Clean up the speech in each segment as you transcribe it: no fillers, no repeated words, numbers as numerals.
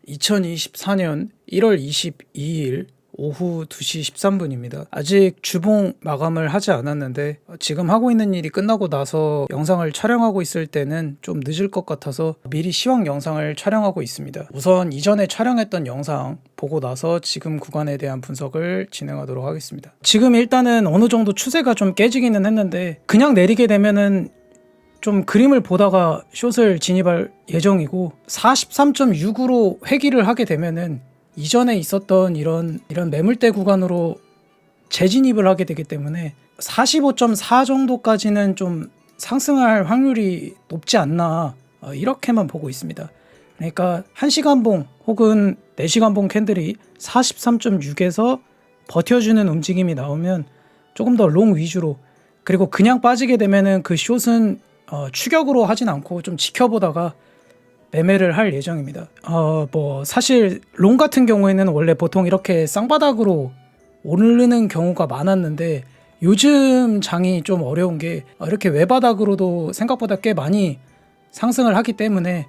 2024년 1월 22일 오후 2시 13분입니다. 아직 주봉 마감을 하지 않았는데 지금 하고 있는 일이 끝나고 나서 영상을 촬영하고 있을 때는 좀 늦을 것 같아서 미리 시황 영상을 촬영하고 있습니다. 우선 이전에 촬영했던 영상 보고 나서 지금 구간에 대한 분석을 진행하도록 하겠습니다. 지금 일단은 어느 정도 추세가 좀 깨지기는 했는데 그냥 내리게 되면은 좀 그림을 보다가 숏을 진입할 예정이고 43.6으로 회귀를 하게 되면은 이전에 있었던 이런 매물대 구간으로 재진입을 하게 되기 때문에 45.4 정도까지는 좀 상승할 확률이 높지 않나 이렇게만 보고 있습니다. 그러니까 1시간봉 혹은 4시간봉 캔들이 43.6에서 버텨주는 움직임이 나오면 조금 더 롱 위주로, 그리고 그냥 빠지게 되면은 그 숏은 추격으로 하진 않고 좀 지켜보다가 매매를 할 예정입니다. 사실 롱 같은 경우에는 원래 보통 이렇게 쌍바닥으로 오르는 경우가 많았는데 요즘 장이 좀 어려운 게 이렇게 외바닥으로도 생각보다 꽤 많이 상승을 하기 때문에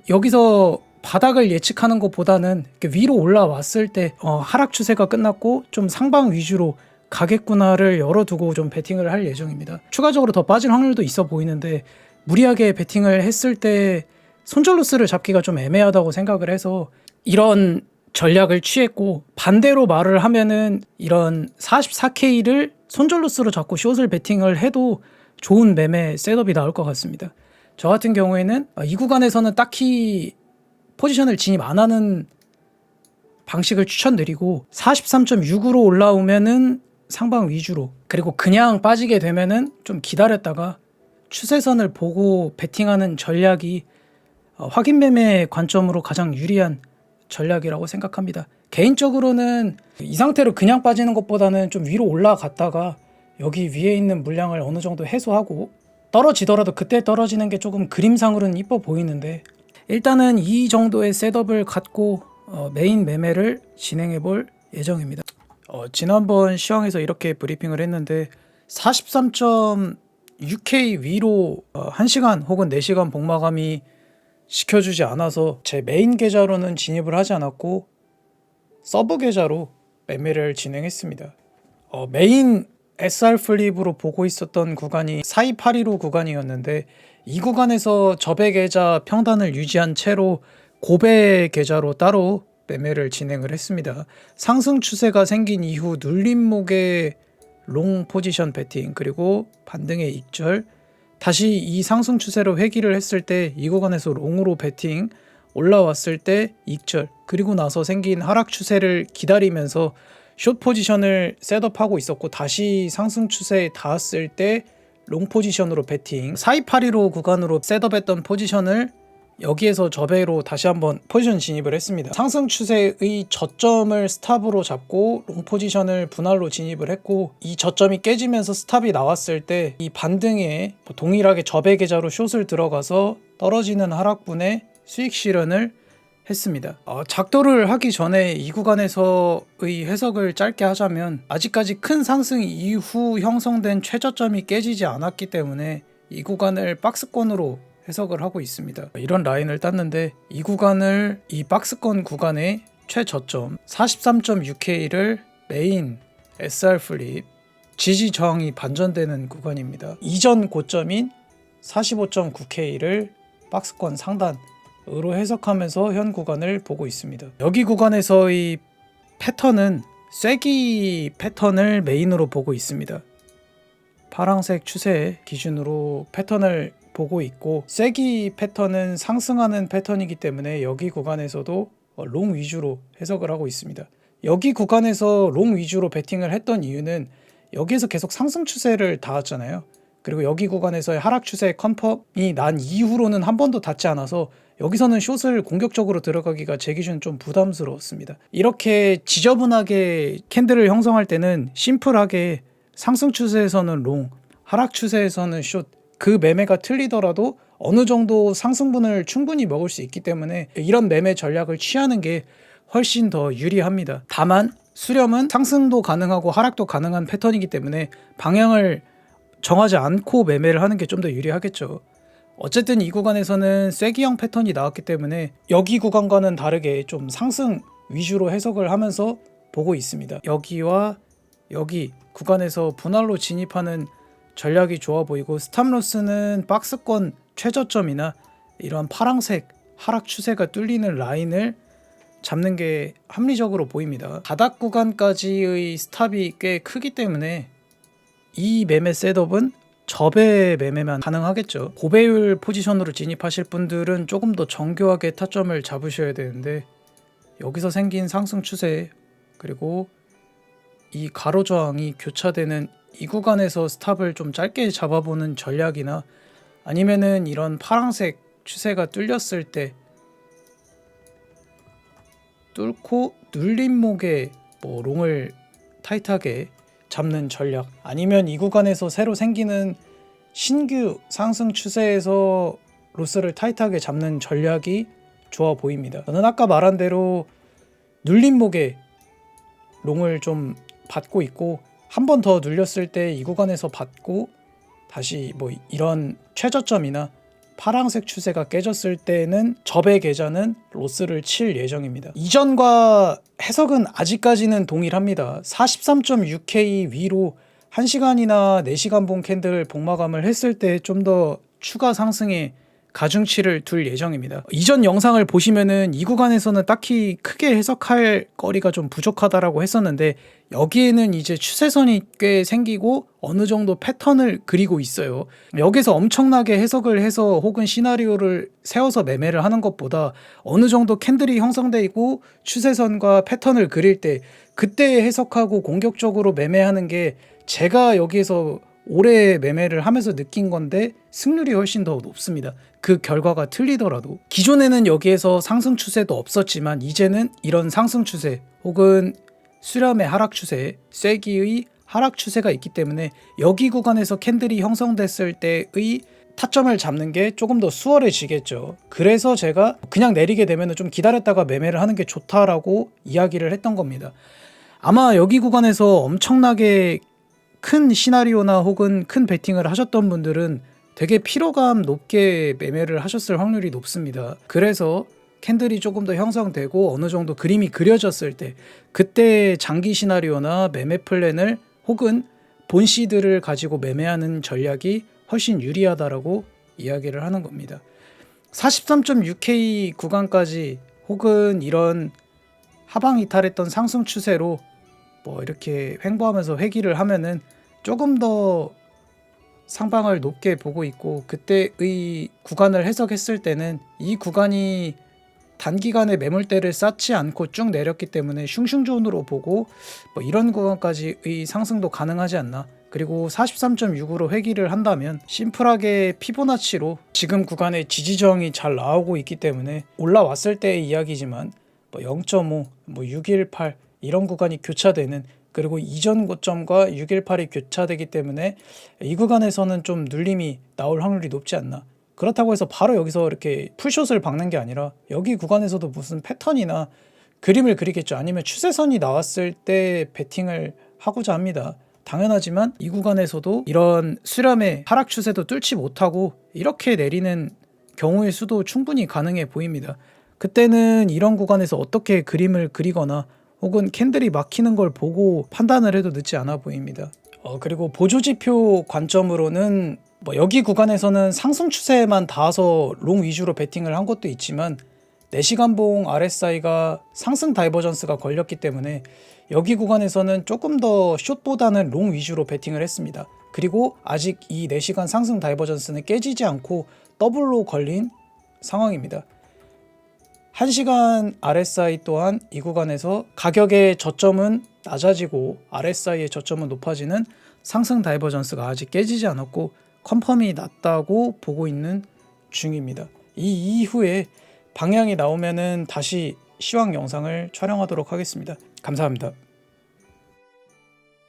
여기서 바닥을 예측하는 것보다는 이렇게 위로 올라왔을 때 하락 추세가 끝났고 좀 상방 위주로 가겠구나를 열어두고 좀 베팅을 할 예정입니다. 추가적으로 더 빠질 확률도 있어 보이는데 무리하게 베팅을 했을 때 손절로스를 잡기가 좀 애매하다고 생각을 해서 이런 전략을 취했고, 반대로 말을 하면은 이런 44K를 손절로스로 잡고 숏을 베팅을 해도 좋은 매매 셋업이 나올 것 같습니다. 저 같은 경우에는 이 구간에서는 딱히 포지션을 진입 안 하는 방식을 추천드리고 43.6으로 올라오면은 상방 위주로, 그리고 그냥 빠지게 되면은 좀 기다렸다가 추세선을 보고 베팅하는 전략이 확인 매매 관점으로 가장 유리한 전략이라고 생각합니다. 개인적으로는 이 상태로 그냥 빠지는 것보다는 좀 위로 올라갔다가 여기 위에 있는 물량을 어느 정도 해소하고 떨어지더라도 그때 떨어지는 게 조금 그림상으로는 이뻐 보이는데, 일단은 이 정도의 셋업을 갖고 메인 매매를 진행해 볼 예정입니다. 지난번 시황에서 이렇게 브리핑을 했는데 43.6K 위로 1시간 혹은 4시간 복마감이 시켜주지 않아서 제 메인 계좌로는 진입을 하지 않았고 서브 계좌로 매매를 진행했습니다. 메인 SR 플립으로 보고 있었던 구간이 4282로 구간이었는데 이 구간에서 저배 계좌 평단을 유지한 채로 고배 계좌로 따로 매매를 진행을 했습니다. 상승 추세가 생긴 이후 눌림목의 롱 포지션 베팅, 그리고 반등의 익절, 다시 이 상승 추세로 회귀를 했을 때 이 구간에서 롱으로 베팅, 올라왔을 때 익절, 그리고 나서 생긴 하락 추세를 기다리면서 숏 포지션을 셋업하고 있었고, 다시 상승 추세에 닿았을 때 롱 포지션으로 베팅, 4282로 구간으로 셋업했던 포지션을 여기에서 저배로 다시 한번 포지션 진입을 했습니다. 상승 추세의 저점을 스탑으로 잡고 롱 포지션을 분할로 진입을 했고, 이 저점이 깨지면서 스탑이 나왔을 때 이 반등에 동일하게 저배 계좌로 숏을 들어가서 떨어지는 하락분에 수익 실현을 했습니다. 작도를 하기 전에 이 구간에서의 해석을 짧게 하자면, 아직까지 큰 상승 이후 형성된 최저점이 깨지지 않았기 때문에 이 구간을 박스권으로 해석을 하고 있습니다. 이런 라인을 땄는데 이 구간을, 이 박스권 구간의 최저점 43.6K를 메인 SR 플립 지지 저항이 반전되는 구간입니다. 이전 고점인 45.9K를 박스권 상단으로 해석하면서 현 구간을 보고 있습니다. 여기 구간에서의 패턴은 쐐기 패턴을 메인으로 보고 있습니다. 파란색 추세 기준으로 패턴을 보고 있고, 쐐기 패턴은 상승하는 패턴이기 때문에 여기 구간에서도 롱 위주로 해석을 하고 있습니다. 여기 구간에서 롱 위주로 베팅을 했던 이유는 여기에서 계속 상승 추세를 닿았잖아요. 그리고 여기 구간에서의 하락 추세 컨펌이 난 이후로는 한 번도 닿지 않아서 여기서는 숏을 공격적으로 들어가기가 제 기준 좀 부담스러웠습니다. 이렇게 지저분하게 캔들을 형성할 때는 심플하게 상승 추세에서는 롱, 하락 추세에서는 숏, 그 매매가 틀리더라도 어느 정도 상승분을 충분히 먹을 수 있기 때문에 이런 매매 전략을 취하는 게 훨씬 더 유리합니다. 다만 수렴은 상승도 가능하고 하락도 가능한 패턴이기 때문에 방향을 정하지 않고 매매를 하는 게 좀 더 유리하겠죠. 어쨌든 이 구간에서는 쐐기형 패턴이 나왔기 때문에 여기 구간과는 다르게 좀 상승 위주로 해석을 하면서 보고 있습니다. 여기와 여기 구간에서 분할로 진입하는 전략이 좋아 보이고, 스탑로스는 박스권 최저점이나 이런 파랑색 하락 추세가 뚫리는 라인을 잡는 게 합리적으로 보입니다. 바닥 구간까지의 스탑이 꽤 크기 때문에 이 매매 셋업은 접의 매매만 가능하겠죠. 고배율 포지션으로 진입하실 분들은 조금 더 정교하게 타점을 잡으셔야 되는데, 여기서 생긴 상승 추세 그리고 이 가로 저항이 교차되는 이 구간에서 스탑을 좀 짧게 잡아보는 전략이나, 아니면은 이런 파란색 추세가 뚫렸을 때 뚫고 눌림목에 뭐 롱을 타이트하게 잡는 전략, 아니면 이 구간에서 새로 생기는 신규 상승 추세에서 로스를 타이트하게 잡는 전략이 좋아 보입니다. 저는 아까 말한 대로 눌림목에 롱을 좀 받고 있고, 한 번 더 눌렸을 때 이 구간에서 받고 다시 뭐 이런 최저점이나 파란색 추세가 깨졌을 때는 접의 계좌는 로스를 칠 예정입니다. 이전과 해석은 아직까지는 동일합니다. 43.6K 위로 1시간이나 4시간 본 캔들 복마감을 했을 때 좀 더 추가 상승에 가중치를 둘 예정입니다. 이전 영상을 보시면은 이 구간에서는 딱히 크게 해석할 거리가 좀 부족하다라고 했었는데, 여기에는 이제 추세선이 꽤 생기고 어느 정도 패턴을 그리고 있어요. 여기서 엄청나게 해석을 해서 혹은 시나리오를 세워서 매매를 하는 것보다 어느 정도 캔들이 형성돼 있고 추세선과 패턴을 그릴 때 그때 해석하고 공격적으로 매매하는 게, 제가 여기에서 오래 매매를 하면서 느낀 건데 승률이 훨씬 더 높습니다. 그 결과가 틀리더라도. 기존에는 여기에서 상승 추세도 없었지만 이제는 이런 상승 추세 혹은 수렴의 하락 추세, 쐐기의 하락 추세가 있기 때문에 여기 구간에서 캔들이 형성됐을 때의 타점을 잡는 게 조금 더 수월해지겠죠. 그래서 제가 그냥 내리게 되면 좀 기다렸다가 매매를 하는 게 좋다라고 이야기를 했던 겁니다. 아마 여기 구간에서 엄청나게 큰 시나리오나 혹은 큰 베팅을 하셨던 분들은 되게 피로감 높게 매매를 하셨을 확률이 높습니다. 그래서 캔들이 조금 더 형성되고 어느 정도 그림이 그려졌을 때 그때 장기 시나리오나 매매 플랜을 혹은 본시드를 가지고 매매하는 전략이 훨씬 유리하다라고 이야기를 하는 겁니다. 43.6K 구간까지 혹은 이런 하방 이탈했던 상승 추세로 뭐 이렇게 횡보하면서 회귀를 하면은 조금 더 상방을 높게 보고 있고, 그때의 구간을 해석했을 때는 이 구간이 단기간에 매물대를 쌓지 않고 쭉 내렸기 때문에 슝슝존으로 보고 뭐 이런 구간까지의 상승도 가능하지 않나. 그리고 43.6으로 회귀를 한다면 심플하게 피보나치로 지금 구간에 지지저항이 잘 나오고 있기 때문에 올라왔을 때의 이야기지만 뭐 0.5, 뭐 618 이런 구간이 교차되는, 그리고 이전 고점과 618이 교차되기 때문에 이 구간에서는 좀 눌림이 나올 확률이 높지 않나. 그렇다고 해서 바로 여기서 이렇게 풀숏을 박는 게 아니라 여기 구간에서도 무슨 패턴이나 그림을 그리겠죠. 아니면 추세선이 나왔을 때 베팅을 하고자 합니다. 당연하지만 이 구간에서도 이런 수렴의 하락 추세도 뚫지 못하고 이렇게 내리는 경우의 수도 충분히 가능해 보입니다. 그때는 이런 구간에서 어떻게 그림을 그리거나 혹은 캔들이 막히는 걸 보고 판단을 해도 늦지 않아 보입니다. 그리고 보조지표 관점으로는 뭐 여기 구간에서는 상승 추세만 닿아서 롱 위주로 베팅을 한 것도 있지만 4시간봉 RSI가 상승 다이버전스가 걸렸기 때문에 여기 구간에서는 조금 더 숏보다는 롱 위주로 베팅을 했습니다. 그리고 아직 이 4시간 상승 다이버전스는 깨지지 않고 더블로 걸린 상황입니다. 1시간 RSI 또한 이 구간에서 가격의 저점은 낮아지고 RSI의 저점은 높아지는 상승 다이버전스가 아직 깨지지 않았고 컨펌이 낮다고 보고 있는 중입니다. 이 이후에 방향이 나오면은 다시 시황 영상을 촬영하도록 하겠습니다. 감사합니다.